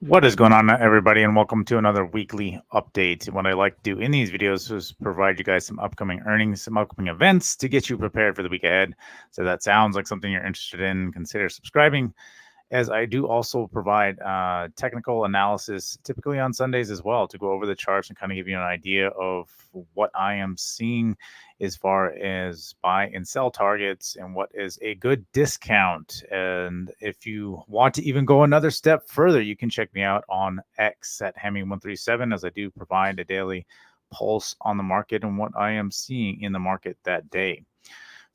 What is going on, everybody, and welcome to another weekly update. What I like to do in these videos is provide you guys some upcoming earnings, some upcoming events to get you prepared for the week ahead. So that sounds like something you're interested in, consider subscribing, as I do also provide technical analysis typically on Sundays as well to go over the charts and kind of give you an idea of what I am seeing as far as buy and sell targets and what is a good discount. And if you want to even go another step further, you can check me out on X at Hemi137, as I do provide a daily pulse on the market and what I am seeing in the market that day.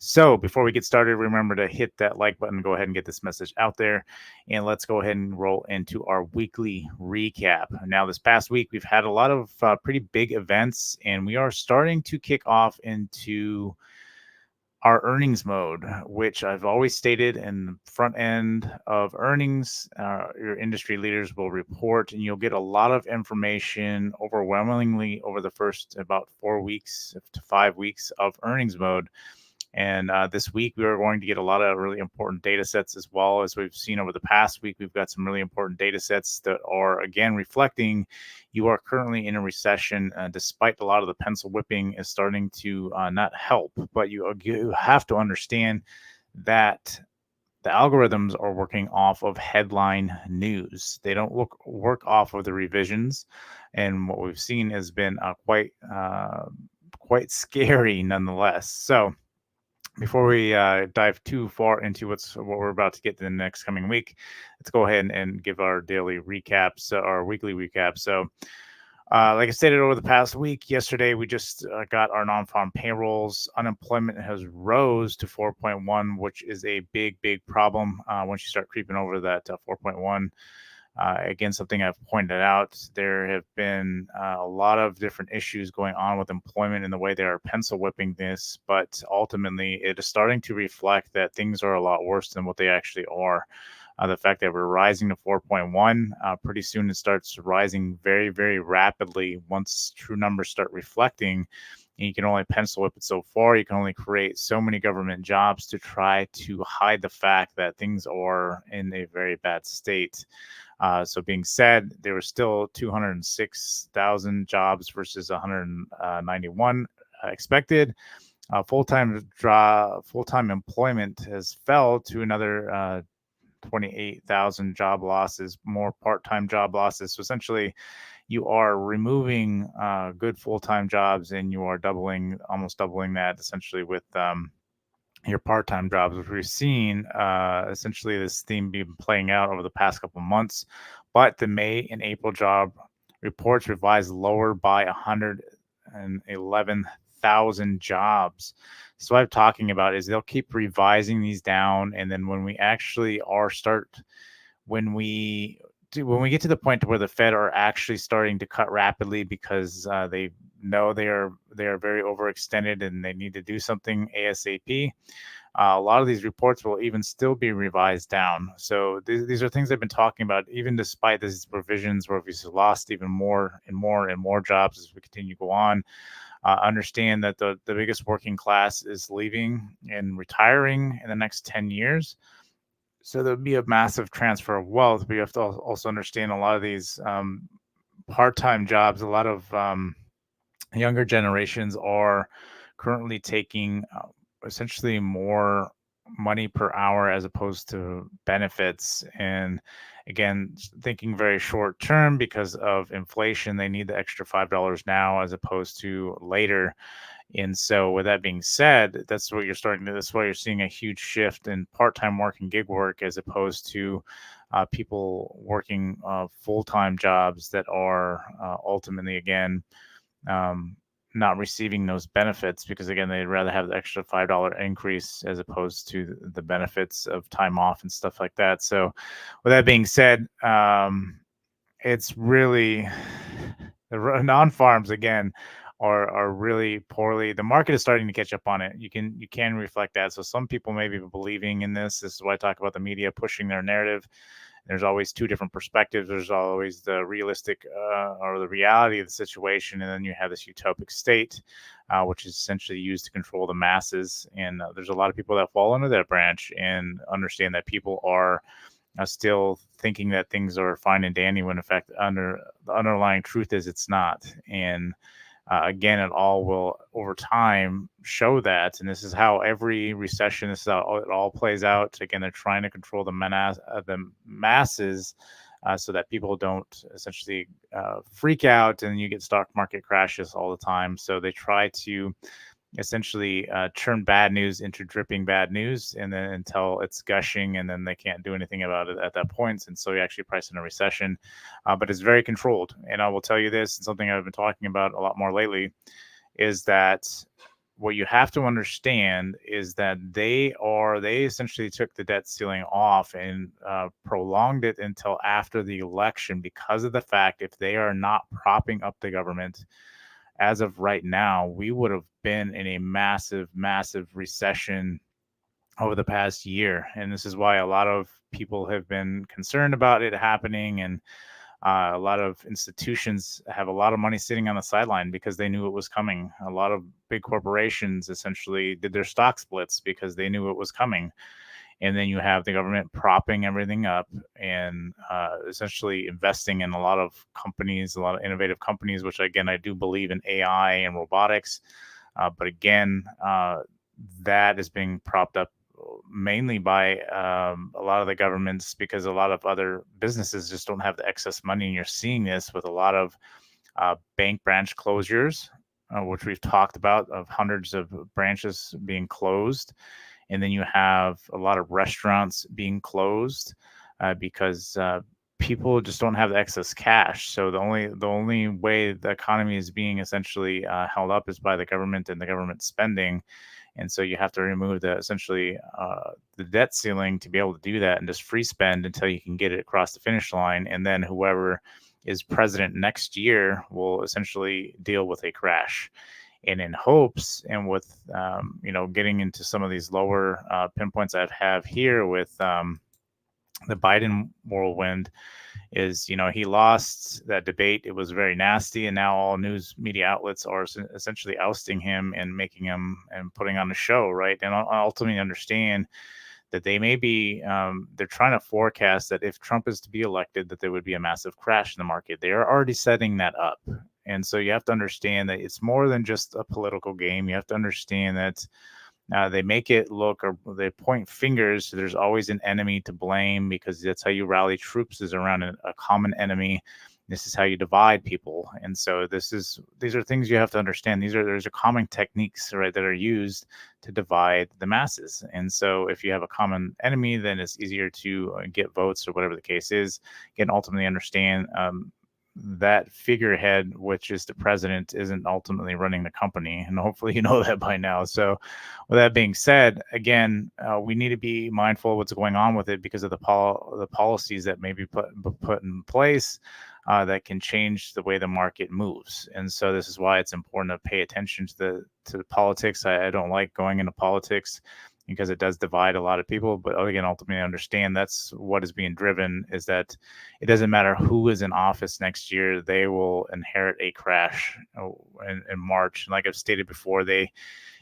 So before we get started, remember to hit that like button, go ahead and get this message out there. And let's go ahead and roll into our weekly recap. Now, this past week, we've had a lot of pretty big events, and we are starting to kick off into our earnings mode, which I've always stated in the front end of earnings, your industry leaders will report, and you'll get a lot of information overwhelmingly over the first about 4 weeks to 5 weeks of earnings mode. And this week, we are going to get a lot of really important data sets, as well as we've seen over the past week. We've got some really important data sets that are, again, reflecting you are currently in a recession, despite a lot of the pencil whipping is starting to not help. But you have to understand that the algorithms are working off of headline news. They don't work off of the revisions. And what we've seen has been quite scary nonetheless. So, before we dive too far into what we're about to get in the next coming week, let's go ahead and give our daily recaps, our weekly recap. So, like I stated over the past week, yesterday we just got our non-farm payrolls. Unemployment has rose to 4.1, which is a big problem once you start creeping over that 4.1. Again, something I've pointed out, there have been a lot of different issues going on with employment and the way they are pencil whipping this, but ultimately it is starting to reflect that things are a lot worse than what they actually are. The fact that we're rising to 4.1, pretty soon it starts rising very rapidly once true numbers start reflecting. And you can only pencil whip it so far. You can only create so many government jobs to try to hide the fact that things are in a very bad state. So being said, there were still 206,000 jobs versus 191 expected. Full-time employment has fell to another 28,000 job losses, more part-time job losses. So essentially, you are removing good full-time jobs, and you are almost doubling that essentially with your part-time jobs, which we've seen essentially this theme be playing out over the past couple of months. But the May and April job reports revised lower by 111,000 jobs. So what I'm talking about is they'll keep revising these down, and then when we actually when we get to the point where the Fed are actually starting to cut rapidly because they know they are very overextended and they need to do something ASAP. A lot of these reports will even still be revised down. So these are things I've been talking about, even despite these revisions where we've lost even more and more jobs as we continue to go on. Understand that the biggest working class is leaving and retiring in the next 10 years. So there'll be a massive transfer of wealth. But you have to also understand a lot of these part-time jobs, a lot of younger generations are currently taking essentially more money per hour as opposed to benefits. And again, thinking very short term because of inflation, they need the extra $5 now as opposed to later. And so, with that being said, that's why you're seeing a huge shift in part-time work and gig work as opposed to people working full-time jobs that are ultimately, again, um, not receiving those benefits because, again, they'd rather have the extra $5 increase as opposed to the benefits of time off and stuff like that. So, with that being said, it's really the non-farms again are really poorly. The market is starting to catch up on it. You can reflect that. So some people may be believing in this. This is why I talk about the media pushing their narrative. There's always two different perspectives. There's always the realistic or the reality of the situation, and then you have this utopic state, which is essentially used to control the masses. And there's a lot of people that fall under that branch and understand that people are still thinking that things are fine and dandy when in fact the underlying truth is it's not. And again, it all will over time show that, and this is how every recession, this is how it all plays out. Again, they're trying to control the masses, so that people don't essentially freak out, and you get stock market crashes all the time. So they try to essentially turn bad news into dripping bad news, and then until it's gushing, and then they can't do anything about it at that point. And so you actually price in a recession, but it's very controlled. And I will tell you this, and something I've been talking about a lot more lately, is that what you have to understand is that they essentially took the debt ceiling off and prolonged it until after the election, because of the fact if they are not propping up the government as of right now, we would have been in a massive, massive recession over the past year. And this is why a lot of people have been concerned about it happening. And a lot of institutions have a lot of money sitting on the sideline because they knew it was coming. A lot of big corporations essentially did their stock splits because they knew it was coming. And then you have the government propping everything up and essentially investing in a lot of companies, a lot of innovative companies, which again, I do believe in AI and robotics. But again, that is being propped up mainly by a lot of the governments, because a lot of other businesses just don't have the excess money. And you're seeing this with a lot of bank branch closures, which we've talked about, of hundreds of branches being closed. And then you have a lot of restaurants being closed because people just don't have the excess cash. So the only way the economy is being essentially held up is by the government and the government spending. And so you have to remove essentially the debt ceiling to be able to do that, and just free spend until you can get it across the finish line. And then whoever is president next year will essentially deal with a crash. And in hopes, and with getting into some of these lower pinpoints I have here with the Biden whirlwind, is he lost that debate. It was very nasty, and now all news media outlets are essentially ousting him and making him and putting on a show, right? And I ultimately understand that they may be they're trying to forecast that if Trump is to be elected, that there would be a massive crash in the market. They are already setting that up. And so you have to understand that it's more than just a political game. You have to understand that they make it look, or they point fingers. So there's always an enemy to blame, because that's how you rally troops, is around a common enemy. This is how you divide people. And so these are things you have to understand. There's a common techniques, right, that are used to divide the masses. And so if you have a common enemy, then it's easier to get votes, or whatever the case is. Again, ultimately understand that figurehead, which is the president, isn't ultimately running the company. And hopefully you know that by now. So with that being said, again, we need to be mindful of what's going on with it, because of the policies that may be put in place that can change the way the market moves. And so this is why it's important to pay attention to the politics. I don't like going into politics, because it does divide a lot of people. But again, ultimately understand that's what is being driven, is that it doesn't matter who is in office next year, they will inherit a crash in March. And like I've stated before,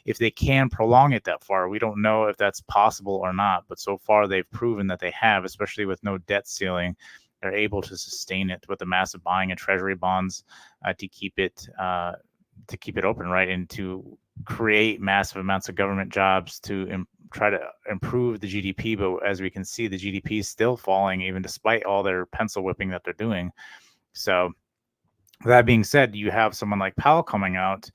if they can prolong it that far, we don't know if that's possible or not. But so far they've proven that they have, especially with no debt ceiling. They're able to sustain it with the massive buying of treasury bonds to keep it open, right, and to create massive amounts of government jobs to try to improve the GDP. But as we can see, the GDP is still falling, even despite all their pencil whipping that they're doing. So that being said, you have someone like Powell coming out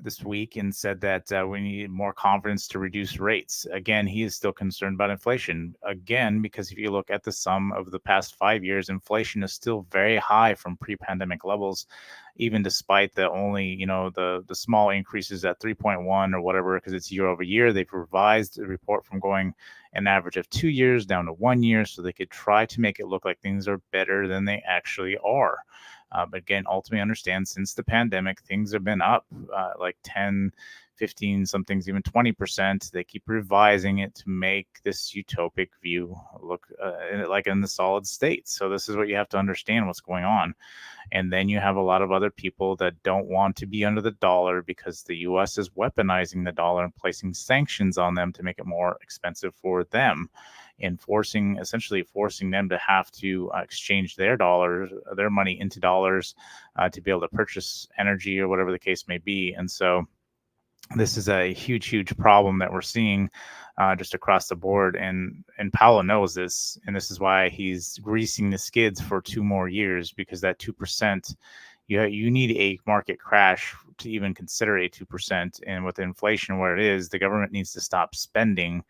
this week and said that we need more confidence to reduce rates. Again, he is still concerned about inflation. Again, because if you look at the sum of the past 5 years, inflation is still very high from pre-pandemic levels, even despite the only, the small increases at 3.1 or whatever, because it's year over year. They've revised the report from going an average of 2 years down to 1 year, so they could try to make it look like things are better than they actually are. But again, ultimately understand, since the pandemic, things have been up like 10, 15, some things even 20%. They keep revising it to make this utopic view look like in the solid state. So this is what you have to understand, what's going on. And then you have a lot of other people that don't want to be under the dollar, because the U.S. is weaponizing the dollar and placing sanctions on them to make it more expensive for them. and essentially forcing them to have to exchange their money into dollars to be able to purchase energy or whatever the case may be. And so this is a huge problem that we're seeing just across the board, and Powell knows this, and this is why he's greasing the skids for 2 more years, because that 2%, you need a market crash to even consider a 2%, and with inflation where it is, the government needs to stop spending.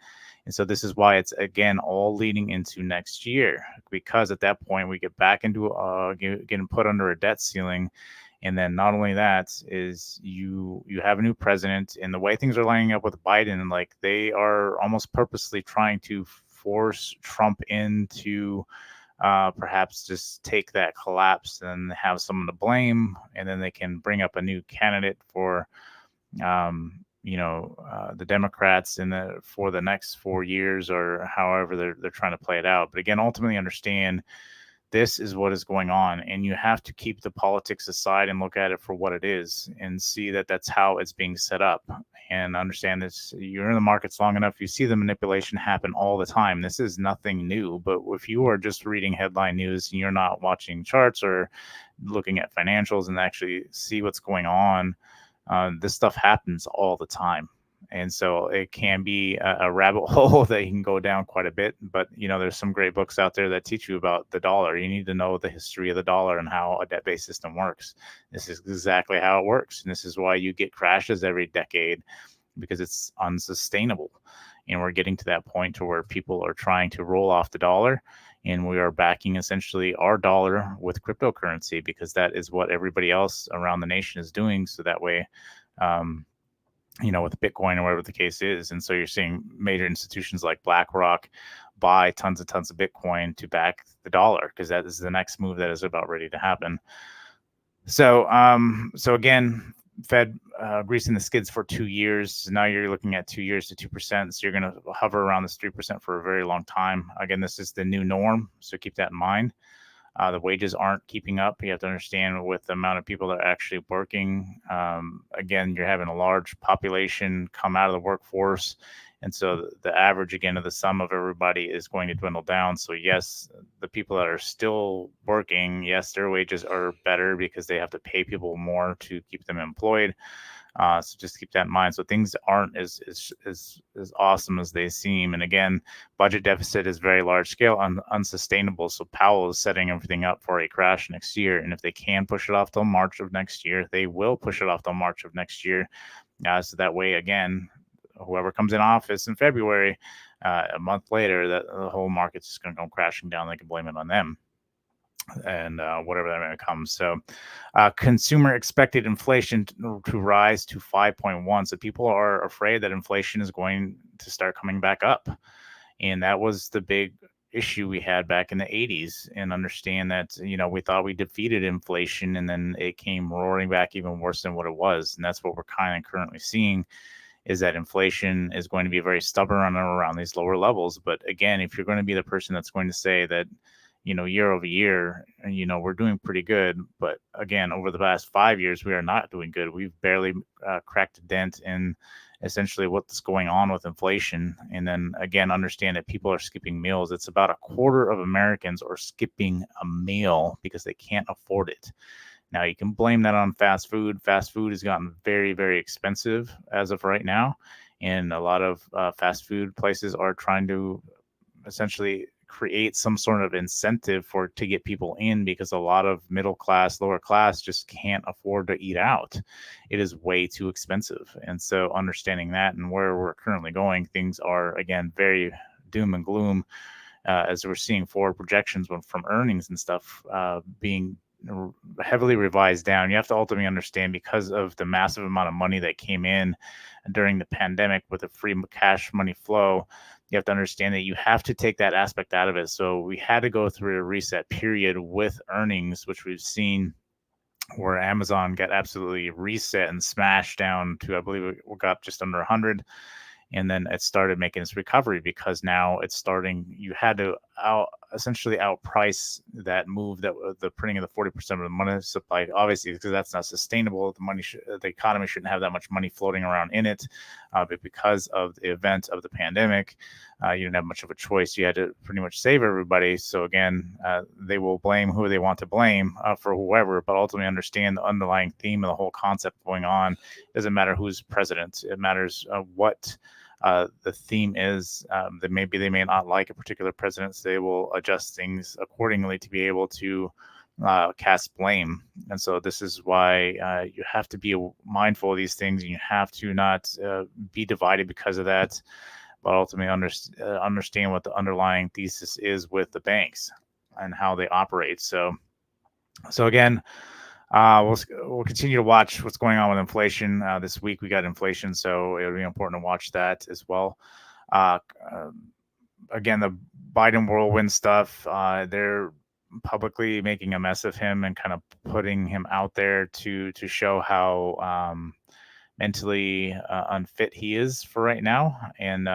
And so this is why it's again all leading into next year, because at that point we get back into getting put under a debt ceiling. And then not only that is you have a new president, and the way things are lining up with Biden, like they are almost purposely trying to force Trump into perhaps just take that collapse and have someone to blame, and then they can bring up a new candidate for the Democrats for the next 4 years, or however they're trying to play it out. But again, ultimately understand this is what is going on, and you have to keep the politics aside and look at it for what it is, and see that that's how it's being set up, and understand this. You're in the markets long enough, you see the manipulation happen all the time. This is nothing new. But if you are just reading headline news and you're not watching charts or looking at financials and actually see what's going on, this stuff happens all the time. And so it can be a rabbit hole that you can go down quite a bit. But there's some great books out there that teach you about the dollar. You need to know the history of the dollar and how a debt-based system works. This is exactly how it works, and this is why you get crashes every decade, because it's unsustainable. And we're getting to that point to where people are trying to roll off the dollar, and we are backing essentially our dollar with cryptocurrency, because that is what everybody else around the nation is doing. So that way, with Bitcoin or whatever the case is. And so you're seeing major institutions like BlackRock buy tons of Bitcoin to back the dollar, because that is the next move that is about ready to happen. So again, Fed greasing the skids for 2 years. Now you're looking at 2 years to 2%. So you're going to hover around this 3% for a very long time. Again, this is the new norm, so keep that in mind. The wages aren't keeping up. You have to understand, with the amount of people that are actually working. Again, you're having a large population come out of the workforce. And so the average, again, of the sum of everybody is going to dwindle down. So yes, the people that are still working, yes, their wages are better because they have to pay people more to keep them employed. So just keep that in mind. So things aren't as awesome as they seem. And again, budget deficit is very large scale, unsustainable. So Powell is setting everything up for a crash next year. And if they can push it off till March of next year, they will push it off till March of next year. So that way, again, whoever comes in office in February, a month later, that the whole market's just going to go crashing down. They can blame it on them, and whatever that may come. So consumer expected inflation to rise to 5.1. So people are afraid that inflation is going to start coming back up. And that was the big issue we had back in the 80s. And understand that, we thought we defeated inflation, and then it came roaring back even worse than what it was. And that's what we're kind of currently seeing, is that inflation is going to be very stubborn around these lower levels. But again, if you're going to be the person that's going to say that, year over year, we're doing pretty good, but again, over the past 5 years, we are not doing good. We've barely cracked a dent in essentially what's going on with inflation. And then again, understand that people are skipping meals. It's about a quarter of Americans are skipping a meal because they can't afford it. Now, you can blame that on fast food. Fast food has gotten very, very expensive as of right now. And a lot of fast food places are trying to essentially create some sort of incentive to get people in, because a lot of middle class, lower class just can't afford to eat out. It is way too expensive. And so understanding that and where we're currently going, things are, again, very doom and gloom, as we're seeing forward projections from earnings and stuff being heavily revised down. You have to ultimately understand, because of the massive amount of money that came in during the pandemic with the free cash money flow, you have to understand that you have to take that aspect out of it. So we had to go through a reset period with earnings, which we've seen where Amazon got absolutely reset and smashed down to, I believe we got just under 100. And then it started making its recovery, because now it's starting, you had to essentially outprice that move, that the printing of the 40% of the money supply, obviously, because that's not sustainable. The economy shouldn't have that much money floating around in it, but because of the event of the pandemic, you didn't have much of a choice. You had to pretty much save everybody. So again, they will blame who they want to blame for whoever, but ultimately understand the underlying theme of the whole concept going on. It doesn't matter who's president. It matters what the theme is. That maybe they may not like a particular president, so they will adjust things accordingly to be able to cast blame. And so this is why you have to be mindful of these things, and you have to not be divided because of that, but ultimately understand what the underlying thesis is with the banks and how they operate. So again, we'll continue to watch what's going on with inflation. This week we got inflation, so it'll be important to watch that as well. Uh, Again, the Biden whirlwind stuff, they're publicly making a mess of him and kind of putting him out there to show how mentally unfit he is for right now, and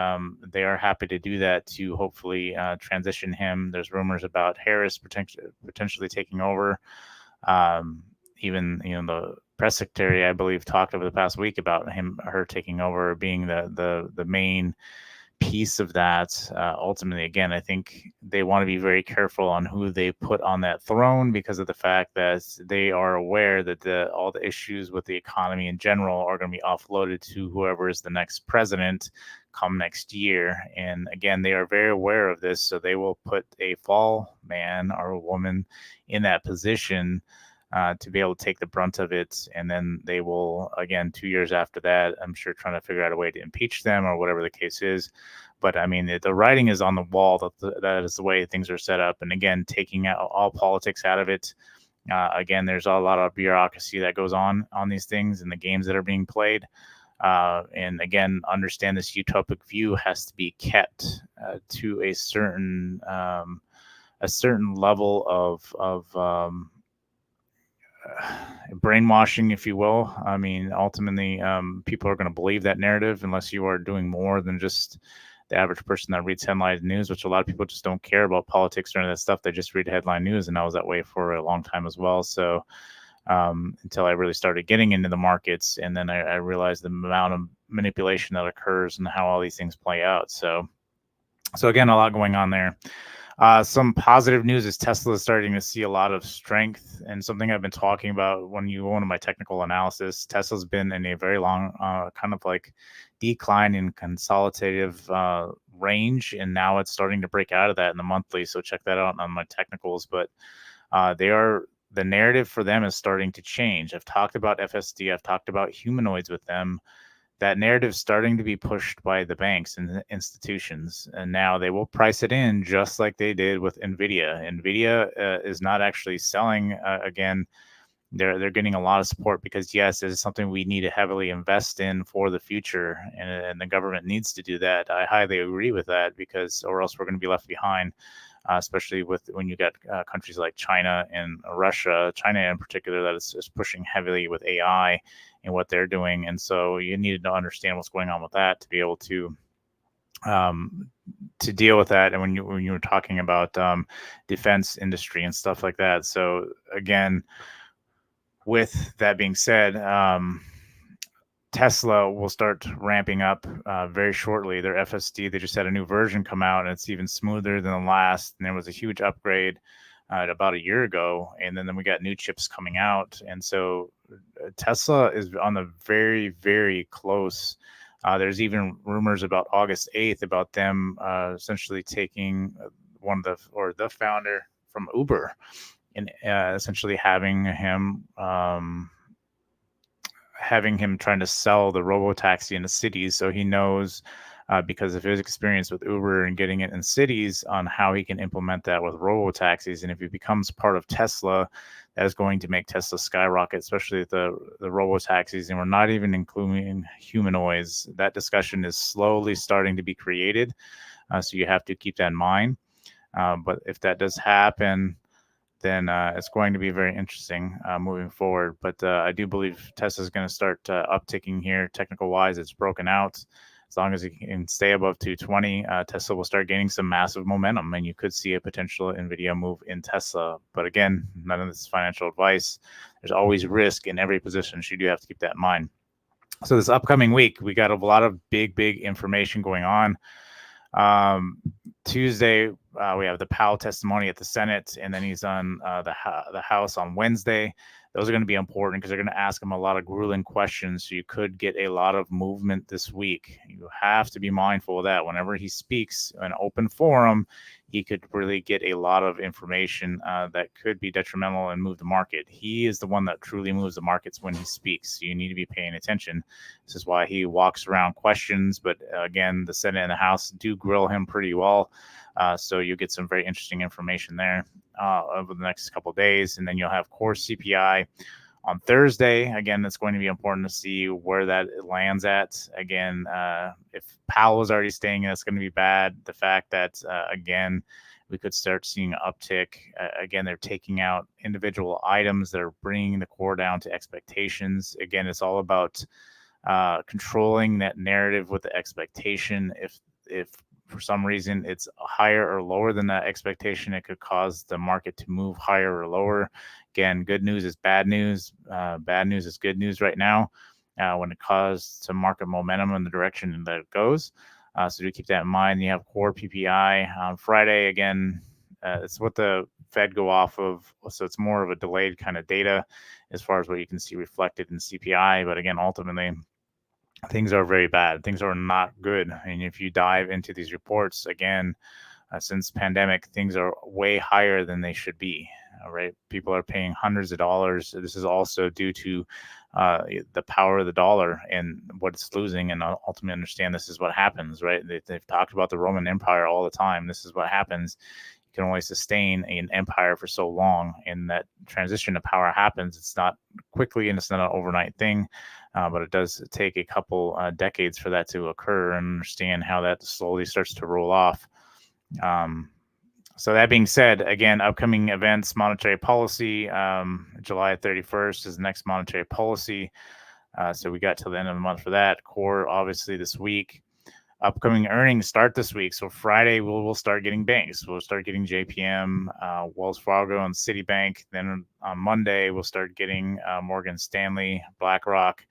they are happy to do that to hopefully transition him. There's rumors about Harris potentially taking over. Even the press secretary, I believe, talked over the past week about her taking over, being the main piece of that. Ultimately, again, I think they want to be very careful on who they put on that throne, because of the fact that they are aware that all the issues with the economy in general are going to be offloaded to whoever is the next president come next year. And again, they are very aware of this, so they will put a fall man or a woman in that position to be able to take the brunt of it. And then they will, again, 2 years after that, I'm sure, trying to figure out a way to impeach them or whatever the case is. But I mean, the writing is on the wall that is the way things are set up. And again, taking out all politics out of it. Again, there's a lot of bureaucracy that goes on these things and the games that are being played. And again, understand this utopic view has to be kept to a certain level of brainwashing, if you will. I mean, ultimately, people are going to believe that narrative unless you are doing more than just the average person that reads headline news, which a lot of people just don't care about politics or any of that stuff. They just read headline news, and I was that way for a long time as well. So until I really started getting into the markets, and then I realized the amount of manipulation that occurs and how all these things play out. So again, a lot going on there. Some positive news is Tesla is starting to see a lot of strength, and something I've been talking about when you go into my technical analysis. Tesla's been in a very long kind of like decline in consolidative range, and now it's starting to break out of that in the monthly. So check that out on my technicals. But the narrative for them is starting to change. I've talked about FSD. I've talked about humanoids with them. That narrative is starting to be pushed by the banks and the institutions, and now they will price it in just like they did with Nvidia. Nvidia is not actually selling. Again, they're getting a lot of support because, yes, it is something we need to heavily invest in for the future, and the government needs to do that. I highly agree with that, because or else we're going to be left behind. Especially when you got countries like China and Russia, China in particular, that is pushing heavily with AI and what they're doing. And so you needed to understand what's going on with that to be able to deal with that. And when you were talking about defense industry and stuff like that. So again, with that being said, Tesla will start ramping up very shortly. Their FSD, they just had a new version come out, and it's even smoother than the last. And there was a huge upgrade about a year ago, and then we got new chips coming out. And so Tesla is on the very, very close. There's even rumors about August 8th about them essentially taking the founder from Uber, and essentially having him trying to sell the robo-taxi in the cities. So he knows, because of his experience with Uber and getting it in cities, on how he can implement that with robo-taxis. And if he becomes part of Tesla, that is going to make Tesla skyrocket, especially the robo-taxis. And we're not even including humanoids. That discussion is slowly starting to be created. So you have to keep that in mind. But if that does happen, then it's going to be very interesting moving forward. But I do believe Tesla's going to start upticking here. Technical wise, it's broken out. as long as it can stay above 220, Tesla will start gaining some massive momentum, and you could see a potential NVIDIA move in Tesla. But again, none of this is financial advice. There's always risk in every position, so you do have to keep that in mind. So this upcoming week, we got a lot of big information going on. Tuesday, we have the Powell testimony at the Senate, and then he's on the House on Wednesday. Those are going to be important because they're going to ask him a lot of grueling questions. So you could get a lot of movement this week. You have to be mindful of that. Whenever he speaks in an open forum, he could really get a lot of information that could be detrimental and move the market. He is the one that truly moves the markets when he speaks. So you need to be paying attention. This is why he walks around questions. But again, the Senate and the House do grill him pretty well. So you get some very interesting information there over the next couple of days. And then you'll have core CPI on Thursday. Again, it's going to be important to see where that lands at. Again, if Powell is already staying, that's going to be bad. The fact that, again, we could start seeing an uptick. Again, they're taking out individual items. They're bringing the core down to expectations. Again, it's all about controlling that narrative with the expectation. If for some reason it's higher or lower than that expectation, it could cause the market to move higher or lower. Again, good news is bad news. Bad news is good news right now when it comes to market momentum in the direction that it goes. So do keep that in mind. You have core PPI on Friday. Again, it's what the Fed go off of. So it's more of a delayed kind of data as far as what you can see reflected in CPI. But again, ultimately, things are very bad. Things are not good. And if you dive into these reports, again, since pandemic, things are way higher than they should be. Right? People are paying hundreds of dollars. This is also due to the power of the dollar and what it's losing. And ultimately understand this is what happens, right? They've talked about the Roman Empire all the time. This is what happens. You can only sustain an empire for so long. And that transition to power happens. It's not quickly and it's not an overnight thing. But it does take a couple decades for that to occur and understand how that slowly starts to roll off. So that being said, again, upcoming events, monetary policy, July 31st is the next monetary policy. So we got till the end of the month for that. Core, obviously, this week. Upcoming earnings start this week. So Friday, we'll start getting banks. We'll start getting JPM, Wells Fargo, and Citibank. Then on Monday, we'll start getting Morgan Stanley, BlackRock.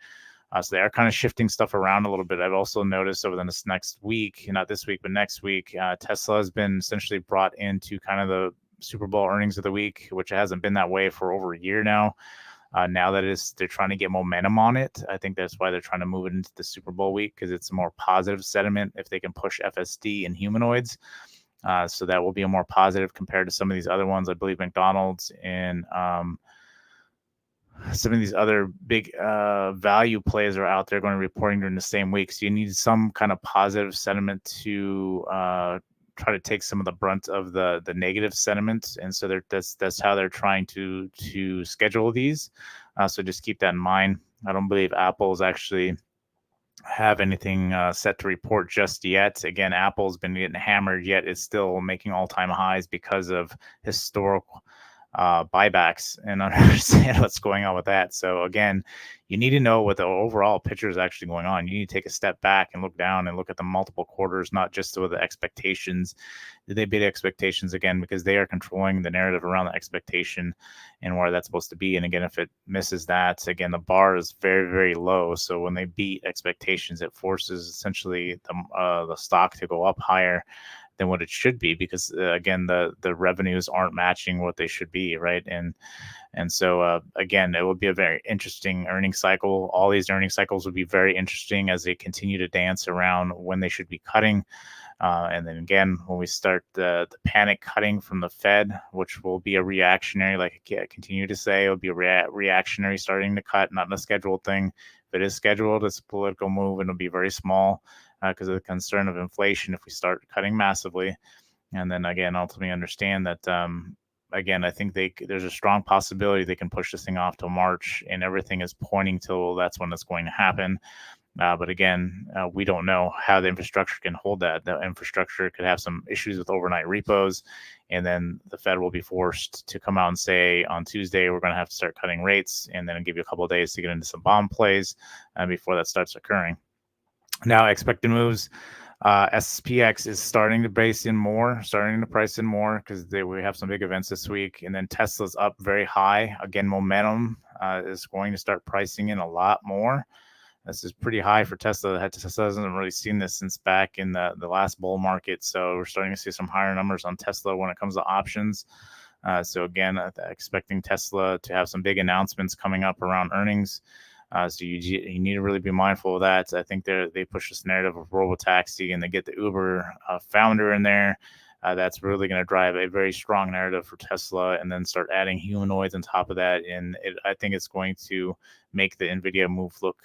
So they are kind of shifting stuff around a little bit. I've also noticed over the next week, not this week, but next week, Tesla has been essentially brought into kind of the Super Bowl earnings of the week, which hasn't been that way for over a year now. Now that they're trying to get momentum on it. I think that's why they're trying to move it into the Super Bowl week, because it's a more positive sentiment if they can push FSD and humanoids. So that will be a more positive compared to some of these other ones. I believe McDonald's and some of these other big value plays are out there going to be reporting during the same week. So you need some kind of positive sentiment to try to take some of the brunt of the negative sentiment. And so that's how they're trying to schedule these. So just keep that in mind. I don't believe Apple's actually have anything set to report just yet. Again, Apple's been getting hammered, yet it's still making all-time highs because of historical buybacks, and understand what's going on with that. So again, you need to know what the overall picture is actually going on. You need to take a step back and look down and look at the multiple quarters, not just with the expectations. Did they beat expectations again? Because they are controlling the narrative around the expectation and where that's supposed to be. And again, if it misses that, again, the bar is very, very low. So when they beat expectations, it forces essentially the stock to go up higher than what it should be, because again, the revenues aren't matching what they should be, right? And so again, it will be a very interesting earnings cycle. All these earnings cycles will be very interesting as they continue to dance around when they should be cutting. And then again, when we start the panic cutting from the Fed, which will be a reactionary, like I continue to say, it'll be a reactionary starting to cut, not a scheduled thing. If it is scheduled, it's a political move, and it'll be very small because of the concern of inflation if we start cutting massively. And then again, ultimately understand that, again, I think there's a strong possibility they can push this thing off till March, and everything is pointing till that's when it's going to happen. But again, we don't know how the infrastructure can hold that. The infrastructure could have some issues with overnight repos, and then the Fed will be forced to come out and say on Tuesday, we're going to have to start cutting rates, and then give you a couple of days to get into some bond plays before that starts occurring. Now, expected moves. SPX is starting to price in more because we have some big events this week. And then Tesla's up very high. Again, momentum is going to start pricing in a lot more. This is pretty high for Tesla. Tesla hasn't really seen this since back in the last bull market. So we're starting to see some higher numbers on Tesla when it comes to options. So again, expecting Tesla to have some big announcements coming up around earnings. So you need to really be mindful of that. I think they push this narrative of robotaxi and they get the Uber founder in there. That's really going to drive a very strong narrative for Tesla, and then start adding humanoids on top of that. And I think it's going to make the NVIDIA move look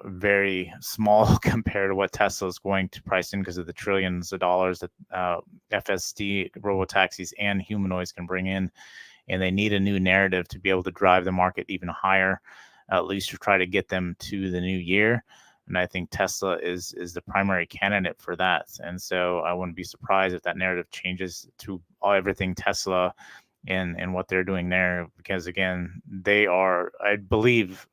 very small compared to what Tesla is going to price in because of the trillions of dollars that FSD, robotaxis, and humanoids can bring in. And they need a new narrative to be able to drive the market even higher, at least to try to get them to the new year. And I think Tesla is the primary candidate for that. And so I wouldn't be surprised if that narrative changes to everything Tesla and what they're doing there, because again, they are, I believe,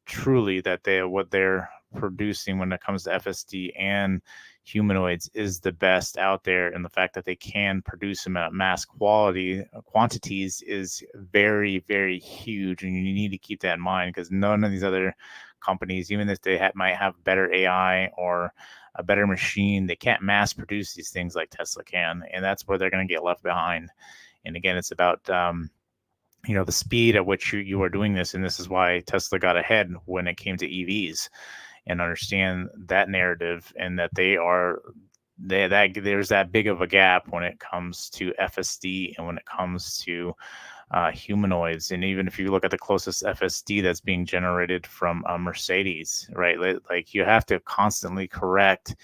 truly that what they're producing when it comes to FSD and humanoids is the best out there, and the fact that they can produce them at mass quantities is very, very huge, and you need to keep that in mind, because none of these other companies, even if they might have better AI or a better machine, they can't mass produce these things like Tesla can, and that's where they're going to get left behind. And again, it's about the speed at which you are doing this, and this is why Tesla got ahead when it came to EVs, and understand that narrative, and that there's that big of a gap when it comes to FSD and when it comes to humanoids. And even if you look at the closest FSD that's being generated from Mercedes, right? Like you have to constantly correct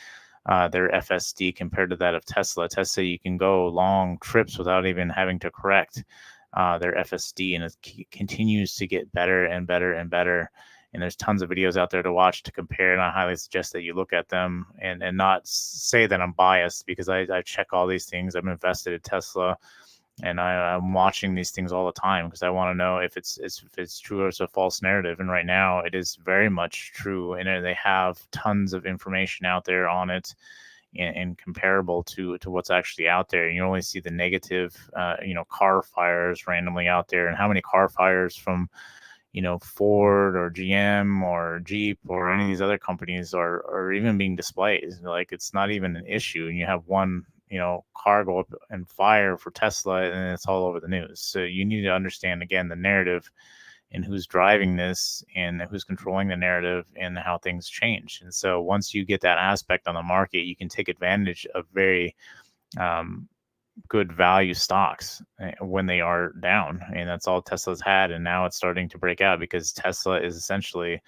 their FSD compared to that of Tesla. Tesla, you can go long trips without even having to correct their FSD, and it continues to get better and better and better. And there's tons of videos out there to watch to compare, and I highly suggest that you look at them, and not say that I'm biased, because I check all these things. I'm invested in Tesla, and I'm watching these things all the time because I want to know if it's true or it's a false narrative. And right now, it is very much true, and they have tons of information out there on it, and comparable to what's actually out there. And you only see the negative, car fires randomly out there, and how many car fires from Ford or GM or Jeep or any of these other companies are even being displayed. Like, it's not even an issue, and you have one car go up and fire for Tesla, and it's all over the news. So you need to understand, again, the narrative, and who's driving this, and who's controlling the narrative, and how things change. And so once you get that aspect on the market, you can take advantage of very good value stocks when they are down. And that's all Tesla's had. And now it's starting to break out, because Tesla is essentially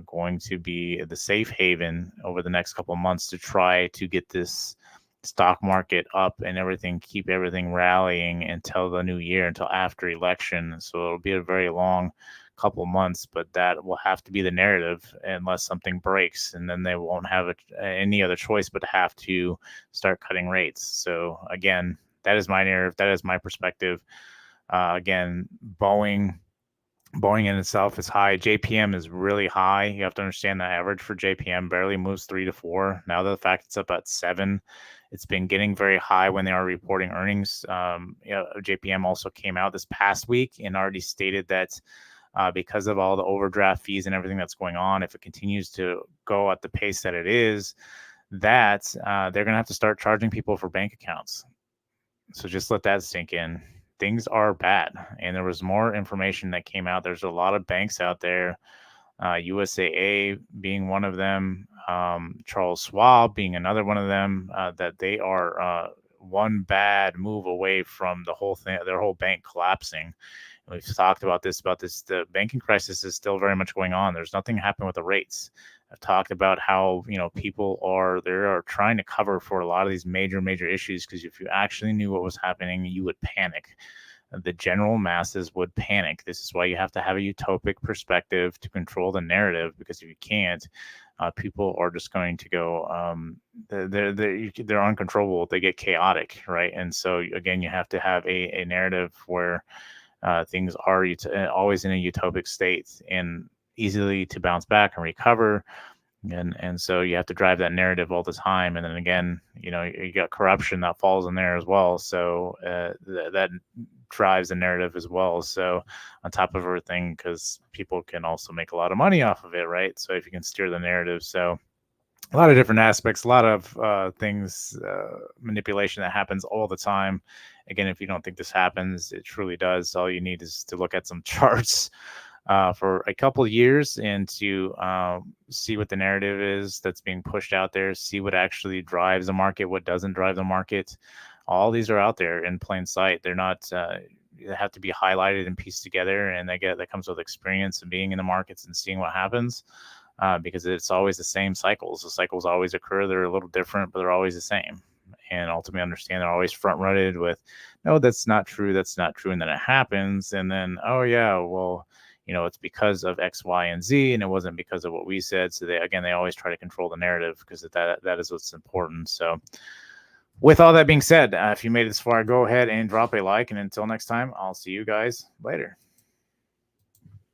going to be the safe haven over the next couple of months to try to get this stock market up and keep everything rallying until the new year, until after election. So it'll be a very long couple months, but that will have to be the narrative unless something breaks, and then they won't have any other choice but to have to start cutting rates. So again, that is my narrative. That is my perspective. Again, Boeing in itself is high. JPM is really high. You have to understand the average for JPM barely moves 3 to 4. Now the fact it's up at 7, it's been getting very high when they are reporting earnings. JPM also came out this past week and already stated that because of all the overdraft fees and everything that's going on, if it continues to go at the pace that it is, that they're going to have to start charging people for bank accounts. So just let that sink in. Things are bad, and there was more information that came out. There's a lot of banks out there, USAA being one of them, Charles Schwab being another one of them, that they are one bad move away from the whole thing, their whole bank collapsing. And we've talked about this. The banking crisis is still very much going on. There's nothing happening with the rates. I've talked about how people are trying to cover for a lot of these major issues, because if you actually knew what was happening, you would panic. The general masses would panic. This is why you have to have a utopic perspective to control the narrative, because if you can't, people are just going to go, they're uncontrollable. They get chaotic, right? And so again, you have to have a narrative where things are always in a utopic state and easily to bounce back and recover. And so you have to drive that narrative all the time. And then again, you got corruption that falls in there as well. So that drives the narrative as well. So on top of everything, because people can also make a lot of money off of it, right? So if you can steer the narrative, so a lot of different aspects, a lot of things, manipulation that happens all the time. Again, if you don't think this happens, it truly does. All you need is to look at some charts for a couple of years and to see what the narrative is that's being pushed out there, see what actually drives the market, what doesn't drive the market. All these are out there in plain sight. They're not, they have to be highlighted and pieced together. And that comes with experience and being in the markets and seeing what happens. Because it's always the same cycles. The cycles always occur. They're a little different, but they're always the same. And ultimately understand they're always front-runted with, no, that's not true. That's not true. And then it happens. And then, oh, yeah, well, it's because of X, Y, and Z, and it wasn't because of what we said. So they always try to control the narrative because that is what's important. So with all that being said, if you made it this far, go ahead and drop a like. And until next time, I'll see you guys later.